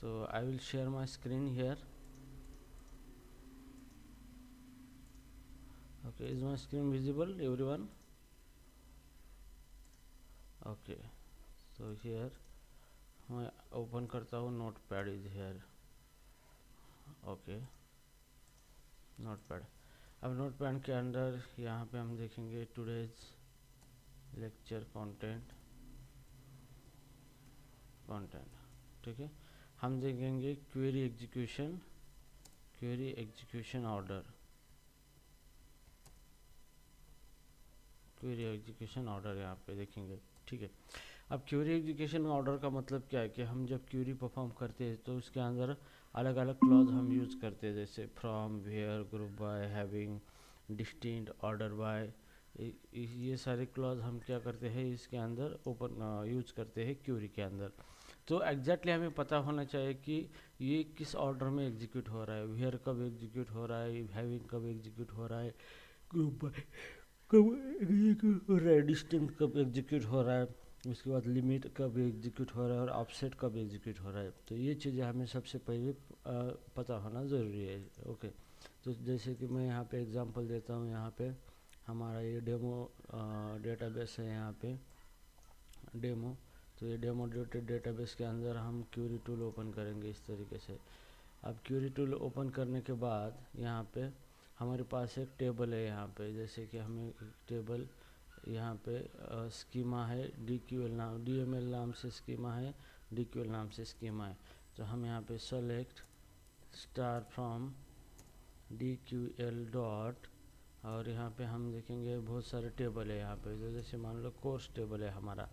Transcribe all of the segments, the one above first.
So I will share my screen here. Okay, is my screen visible, everyone? Okay, so here मैं open करता हूँ, notepad is here. Okay, notepad. अब notepad के अंदर यहाँ पे हम देखेंगे टुडेज लेक्चर कंटेंट. ठीक है, हम देखेंगे क्वेरी एग्जीक्यूशन ऑर्डर. यहाँ पे देखेंगे. ठीक है, अब क्वेरी एग्जीक्यूशन ऑर्डर का मतलब क्या है कि हम जब क्वेरी परफॉर्म करते हैं तो उसके अंदर अलग अलग क्लॉज हम यूज़ करते हैं, जैसे from, where, group by, having, distinct, order by. ये सारे क्लॉज हम क्या करते हैं इसके अंदर यूज़ करते हैं क्वेरी के अंदर. तो एग्जैक्टली हमें पता होना चाहिए कि ये किस ऑर्डर में एग्जीक्यूट हो रहा है. वेयर कब एग्जीक्यूट हो रहा है, हैविंग कब एग्जीक्यूट हो रहा है, ग्रुप बाय कब एग्जीक्यूट हो रहा है, डिस्टिंक्ट कब एग्जीक्यूट हो रहा है, उसके बाद लिमिट कब एग्जीक्यूट हो रहा है और ऑफसेट कब एग्जीक्यूट हो रहा है. तो ये चीज़ें हमें सबसे पहले पता होना ज़रूरी है. ओके, तो जैसे कि मैं यहाँ पे एग्जांपल देता हूँ. यहाँ पे हमारा ये डेमो डेटाबेस है. यहाँ पे डेमो, तो ये डेमो डेटाबेस के अंदर हम क्वेरी टूल ओपन करेंगे इस तरीके से. अब क्वेरी टूल ओपन करने के बाद यहाँ पे हमारे पास एक टेबल है. यहाँ पे जैसे कि हमें टेबल यहाँ पे स्कीमा है, DML नाम से स्कीमा है, DQL नाम से स्कीमा है. तो हम यहाँ पे select star from DQL dot, और यहाँ पे हम देखेंगे बहुत सारे टेबल है यहाँ पे. तो जैसे मान लो कोर्स टेबल है हमारा,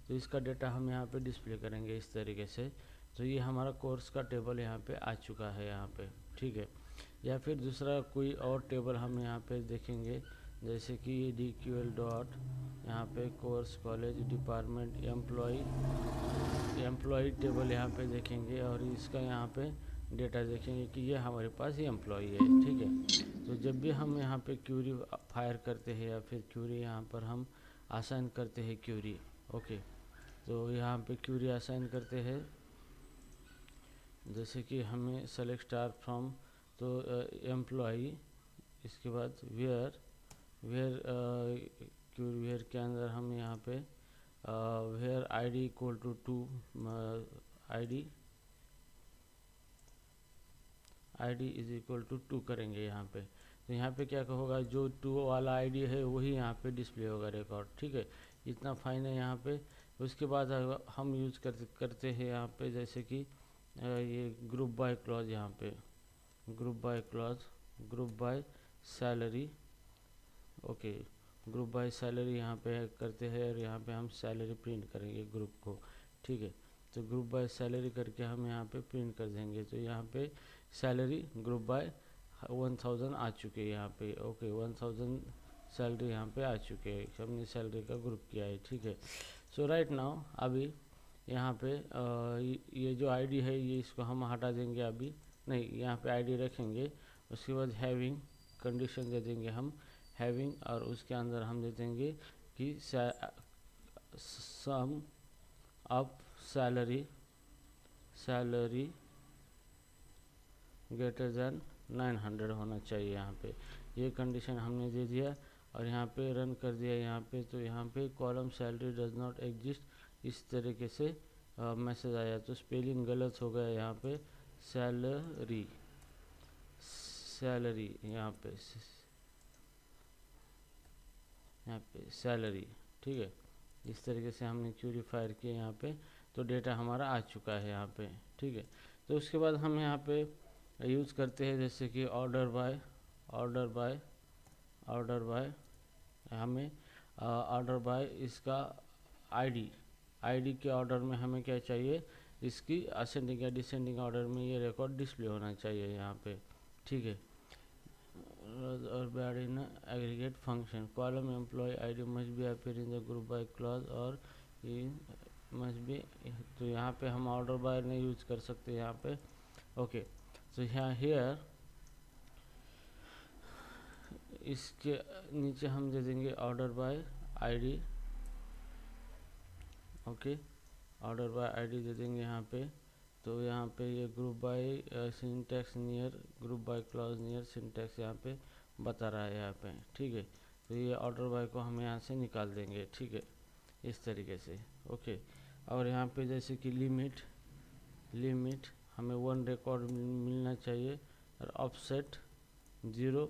तो इसका डेटा हम यहाँ पे डिस्प्ले करेंगे इस तरीके से. तो ये हमारा कोर्स का टेबल यहाँ पे आ चुका है यहाँ पे. ठीक है, या फिर दूसरा कोई और टेबल हम यहाँ पे देखेंगे, जैसे कि ये DQL डॉट, यहाँ पे course, college, department, employee table यहाँ पे देखेंगे और इसका यहाँ पे डेटा देखेंगे कि ये हमारे पास ये एम्प्लॉय है. ठीक है, तो जब भी हम यहाँ पे क्वेरी फायर करते हैं या फिर क्वेरी यहाँ पर हम असाइन करते हैं क्वेरी. ओके, तो यहाँ पे क्वेरी असाइन करते हैं, जैसे कि हमें सेलेक्ट स्टार फ्रॉम, तो एम्प्लॉय, इसके बाद वेयर वेयर के अंदर हम यहाँ पे where ID equal to 2, ID is equal to 2 करेंगे यहाँ पे. तो यहाँ पे क्या होगा, जो 2 वाला ID है वही यहाँ पे डिस्प्ले होगा रिकॉर्ड. ठीक है, इतना फाइन है यहाँ पे. उसके बाद हम यूज़ करते हैं यहाँ पे, जैसे कि ये ग्रुप बाय क्लॉज. यहाँ पे group by salary. Okay, group by salary यहाँ पे करते हैं और यहाँ पे हम सैलरी प्रिंट करेंगे ग्रुप को. ठीक है, तो ग्रुप बाय सैलरी करके हम यहाँ पे प्रिंट कर देंगे. तो यहाँ पे सैलरी ग्रुप बाय 1000 आ चुके हैं यहाँ पे. ओके, 1000 सैलरी यहाँ पे आ चुके हैं, हमने सैलरी का ग्रुप किया है. ठीक है, सो राइट नाउ अभी यहाँ पे ये जो ID है ये इसको हम हटा देंगे. अभी नहीं, यहाँ पे ID रखेंगे. उसके बाद हैविंग कंडीशन दे देंगे हम हैविंग, और उसके अंदर हम दे देंगे कि सम ऑफ सैलरी ग्रेटर देन 900 होना चाहिए. यहाँ पे ये कंडीशन हमने दे दिया और यहाँ पे रन कर दिया. यहाँ पे तो यहाँ पे column salary does not exist इस तरीके से मैसेज आया. तो स्पेलिंग गलत हो गया यहाँ पे. सैलरी यहाँ पे सैलरी. ठीक है, इस तरीके से हमने क्वेरी फायर किया यहाँ पे. तो डेटा हमारा आ चुका है यहाँ पे. ठीक है, तो उसके बाद हम यहाँ पे यूज़ करते हैं जैसे कि ऑर्डर बाय हमें ऑर्डर बाय इसका ID के ऑर्डर में हमें क्या चाहिए, इसकी असेंडिंग या डिसेंडिंग ऑर्डर में ये रिकॉर्ड डिस्प्ले होना चाहिए यहाँ पे. ठीक है, और bad in aggregate function column employee ID must be appear in the group by clause और मस्ट बी. तो यहाँ पे हम ऑर्डर बाय नहीं यूज कर सकते यहाँ पे. ओके, तो यहाँ हियर इसके नीचे हम दे देंगे order by ID. Okay, order by ID दे देंगे यहाँ पे. तो यहाँ पे ये group by syntax near, group by clause near syntax यहाँ पे बता रहा है यहाँ पे, ठीक है। तो ये ऑर्डर बाय को हम यहाँ से निकाल देंगे, ठीक है, इस तरीके से, ओके। और यहाँ पे जैसे कि लिमिट हमें 1 रिकॉर्ड मिलना चाहिए, और ऑफसेट 0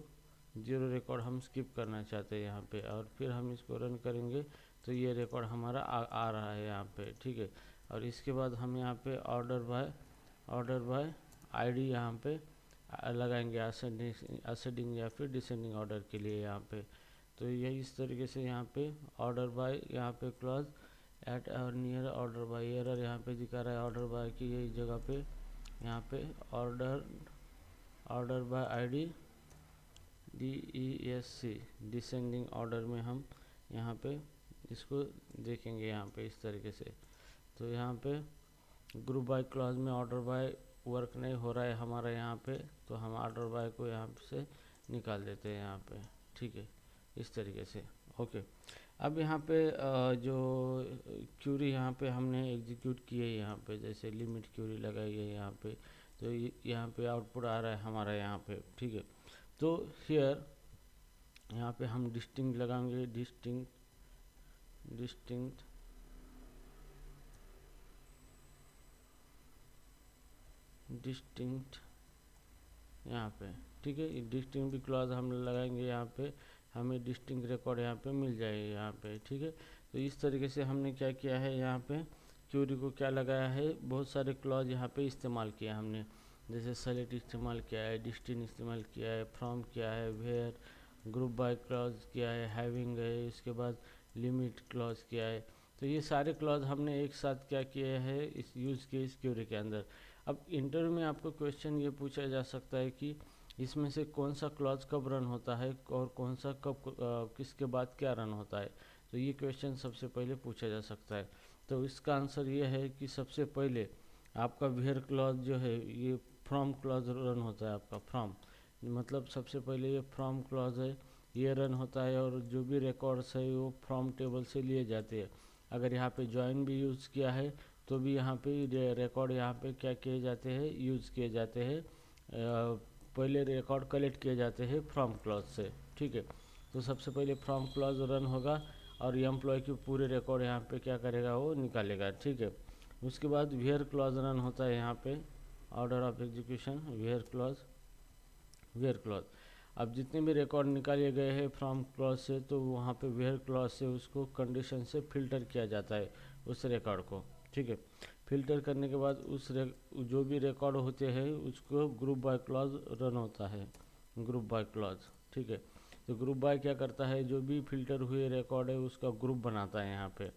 रिकॉर्ड हम स्किप करना चाहते हैं यहाँ पे, और फिर हम इसको रन करेंगे तो ये रिकॉर्ड हमारा आ रहा है यहाँ पे, ठीक है। और इसके बाद हम यहाँ पे ऑर्डर बाय आईडी यहाँ पे लगाएंगे असेंडिंग या फिर डिसेंडिंग ऑर्डर के लिए यहाँ पे। तो ये इस तरीके से यहाँ पे ऑर्डर बाय यहाँ पे क्लॉज एट और नियर ऑर्डर बाय, एरर यहाँ पे दिखा रहा है ऑर्डर बाय की यही जगह पे, यहाँ पे order by ID DESC descending order में हम यहाँ पे इसको देखेंगे यहाँ पे इस तरीके से। तो यहाँ पे ग्रुप बाय क्लॉज में ऑर्डर बाय वर्क नहीं हो रहा है हमारा यहाँ पे, तो हम ऑर्डर बाय को यहाँ से निकाल देते हैं यहाँ पे, ठीक है, इस तरीके से, ओके। अब यहाँ पे जो क्यूरी यहाँ पे हमने एग्जीक्यूट की है यहाँ पे, जैसे लिमिट क्यूरी लगाई है यहाँ पे, तो यहाँ पे आउटपुट आ रहा है हमारा यहाँ पे, ठीक है। तो हियर यहाँ पे हम डिस्टिंक्ट लगाएंगे, डिस्टिंक्ट यहाँ पे, ठीक है। डिस्टिंक्ट भी क्लॉज हम लगाएंगे यहाँ पे, हमें डिस्टिंक्ट रिकॉर्ड यहाँ पे मिल जाएगा यहाँ पे, ठीक है। तो इस तरीके से हमने क्या किया है यहाँ पे क्यूरी को क्या लगाया है, बहुत सारे क्लॉज यहाँ पे इस्तेमाल किया हमने, जैसे सेलेक्ट इस्तेमाल किया है, डिस्टिंक्ट इस्तेमाल किया है, फ्रॉम किया है, वेयर, ग्रुप बाय क्लॉज किया है, हैविंग है, इसके बाद लिमिट क्लॉज किया है। तो ये सारे क्लॉज हमने एक साथ क्या किए हैं इस यूज़ किए इस क्यूरी के अंदर। अब इंटरव्यू में आपको क्वेश्चन ये पूछा जा सकता है कि इसमें से कौन सा क्लॉज कब रन होता है और कौन सा कब किसके बाद क्या रन होता है, तो ये क्वेश्चन सबसे पहले पूछा जा सकता है। तो इसका आंसर ये है कि सबसे पहले आपका वेयर क्लॉज जो है ये फ्रॉम क्लॉज रन होता है, आपका फ्रॉम मतलब सबसे पहले ये फ्रॉम क्लॉज है, ये रन होता है, और जो भी रिकॉर्ड्स है वो फ्रॉम टेबल से लिए जाते हैं। अगर यहाँ पे जॉइन भी यूज़ किया है तो भी यहाँ पे रिकॉर्ड यहाँ पे क्या किए जाते हैं, यूज़ किए जाते हैं, पहले रिकॉर्ड कलेक्ट किए जाते हैं फ्रॉम क्लॉज से, ठीक है। तो सबसे पहले फ्रॉम क्लॉज रन होगा और एम्प्लॉय के पूरे रिकॉर्ड यहाँ पे क्या करेगा, वो निकालेगा, ठीक है। उसके बाद वेयर क्लॉज रन होता है यहाँ पे, order of execution where clause. अब जितने भी रिकॉर्ड निकाले गए हैं फ्रॉम क्लॉज से, तो वहाँ पे वेयर क्लॉज से उसको कंडीशन से फिल्टर किया जाता है उस रिकॉर्ड को, ठीक है। फिल्टर करने के बाद जो भी रिकॉर्ड होते हैं उसको ग्रुप बाय क्लॉज रन होता है, ग्रुप बाय क्लॉज, ठीक है। तो ग्रुप बाय क्या करता है, जो भी फिल्टर हुए रिकॉर्ड है उसका ग्रुप बनाता है यहाँ पे,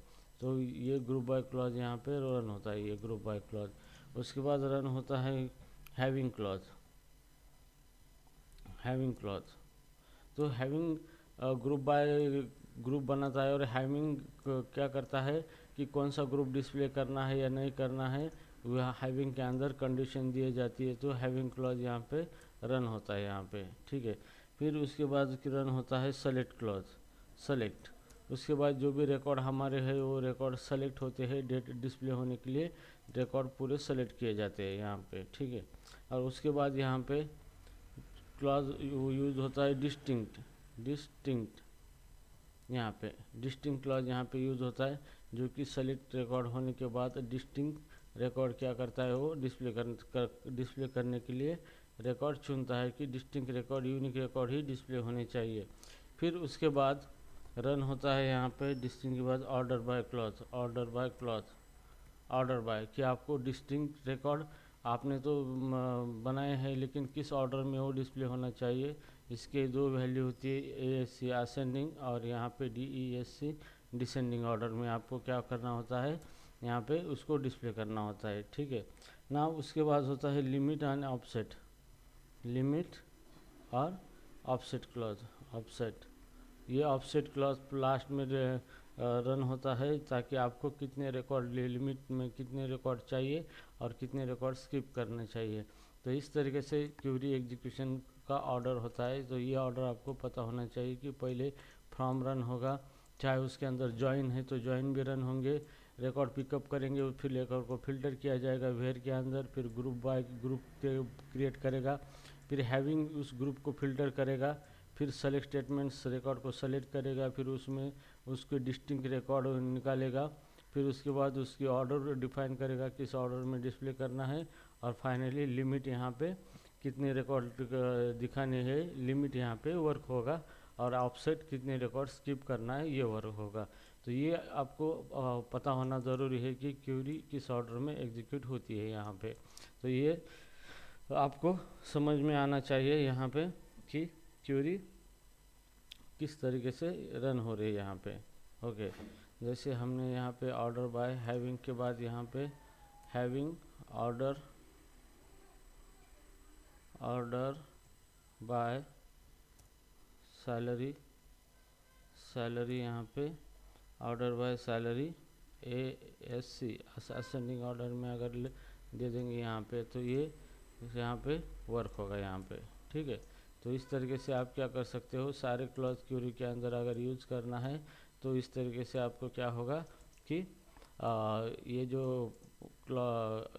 तो ये ग्रुप बाय क्लॉज यहाँ पे रन होता है, ये ग्रुप बाय क्लॉज। उसके बाद रन होता है हैविंग क्लॉज। तो हैविंग ग्रुप बाय ग्रुप बनाता है, और हैविंग क्या करता है कि कौन सा ग्रुप डिस्प्ले करना है या नहीं करना है, वह हैविंग के अंदर कंडीशन दी जाती है, तो हैविंग क्लॉज यहाँ पे रन होता है यहाँ पे, ठीक है। फिर उसके बाद रन होता है सेलेक्ट। उसके बाद जो भी रिकॉर्ड हमारे है वो रिकॉर्ड सेलेक्ट होते हैं, डेट डिस्प्ले होने के लिए रिकॉर्ड पूरे सेलेक्ट किए जाते हैं यहाँ पे, ठीक है। और उसके बाद यहाँ पे क्लॉज यूज होता है डिस्टिंक्ट यहाँ पे डिस्टिंक्ट क्लॉज यहाँ पे यूज होता है, जो कि सेलेक्ट रिकॉर्ड होने के बाद डिस्टिंक्ट रिकॉर्ड क्या करता है, वो डिस्प्ले करने के लिए रिकॉर्ड चुनता है कि डिस्टिंक्ट रिकॉर्ड यूनिक रिकॉर्ड ही डिस्प्ले होने चाहिए। फिर उसके बाद रन होता है यहाँ पे डिस्टिंक्ट के बाद ऑर्डर बाय कि आपको डिस्टिंक्ट रिकॉर्ड आपने तो बनाए हैं, लेकिन किस ऑर्डर में वो डिस्प्ले होना चाहिए। इसके दो वैल्यू होती है, ASC असेंडिंग और यहाँ पे DESC डिसेंडिंग ऑर्डर में आपको क्या करना होता है, यहाँ पे उसको डिस्प्ले करना होता है, ठीक है ना। उसके बाद होता है लिमिट और ऑफसेट। ये ऑफसेट क्लॉज लास्ट में रन होता है, ताकि आपको कितने रिकॉर्ड लिमिट में कितने रिकॉर्ड चाहिए और कितने रिकॉर्ड स्किप करने चाहिए। तो इस तरीके से क्यूरी एग्जीक्यूशन का ऑर्डर होता है। तो ये ऑर्डर आपको पता होना चाहिए कि पहले फ्रॉम रन होगा, चाहे उसके अंदर जॉइन है तो जॉइन भी रन होंगे, रिकॉर्ड पिकअप करेंगे, फिर रिकॉर्ड को फिल्टर किया जाएगा वेयर के अंदर, फिर ग्रुप बाय ग्रुप क्रिएट करेगा, फिर हैविंग उस ग्रुप को फिल्टर करेगा, फिर सेलेक्ट स्टेटमेंट्स रिकॉर्ड को सेलेक्ट करेगा, फिर उसमें उसके डिस्टिंक्ट रिकॉर्ड निकालेगा, फिर उसके बाद उसकी ऑर्डर डिफाइन करेगा किस ऑर्डर में डिस्प्ले करना है, और फाइनली लिमिट यहाँ पे कितने रिकॉर्ड दिखाने हैं लिमिट यहाँ पे वर्क होगा, और ऑफसेट कितने रिकॉर्ड स्किप करना है ये वर्क होगा। तो ये आपको पता होना ज़रूरी है कि क्यूरी किस ऑर्डर में एग्जीक्यूट होती है यहाँ पे। तो ये आपको समझ में आना चाहिए यहाँ पे कि क्यूरी किस तरीके से रन हो रही है यहाँ पे। ओके, जैसे हमने यहाँ पे ऑर्डर बाय हैविंग के बाद यहाँ पे having order by salary, salary यहाँ पे order by salary ASC ascending order में अगर दे देंगे यहाँ पे, तो ये यहाँ पे वर्क होगा यहाँ पे। ठीक है, तो इस तरीके से आप क्या कर सकते हो, सारे क्लॉज क्यूरी के अंदर अगर यूज करना है तो इस तरीके से आपको क्या होगा कि ये जो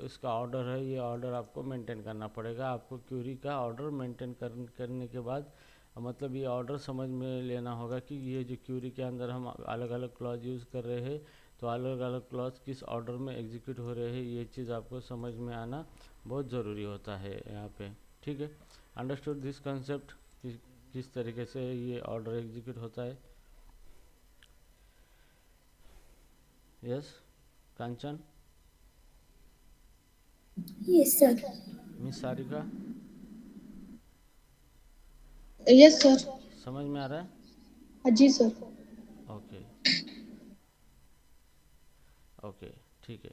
इसका ऑर्डर है, ये ऑर्डर आपको मेंटेन करना पड़ेगा। आपको क्यूरी का ऑर्डर मेंटेन करने के बाद मतलब ये ऑर्डर समझ में लेना होगा कि ये जो क्यूरी के अंदर हम अलग अलग क्लॉज यूज़ कर रहे हैं, तो अलग अलग क्लॉज किस ऑर्डर में एग्जीक्यूट हो रहे हैं, ये चीज़ आपको समझ में आना बहुत ज़रूरी होता है यहाँ पे। ठीक है, अंडरस्टूड दिस कंसेप्ट, किस तरीके से ये ऑर्डर एग्जीक्यूट होता है। Yes Kanchan, yes sir. Miss Sarika, yes sir. समझ में आ रहा है? जी सर। ओके ओके, ठीक है।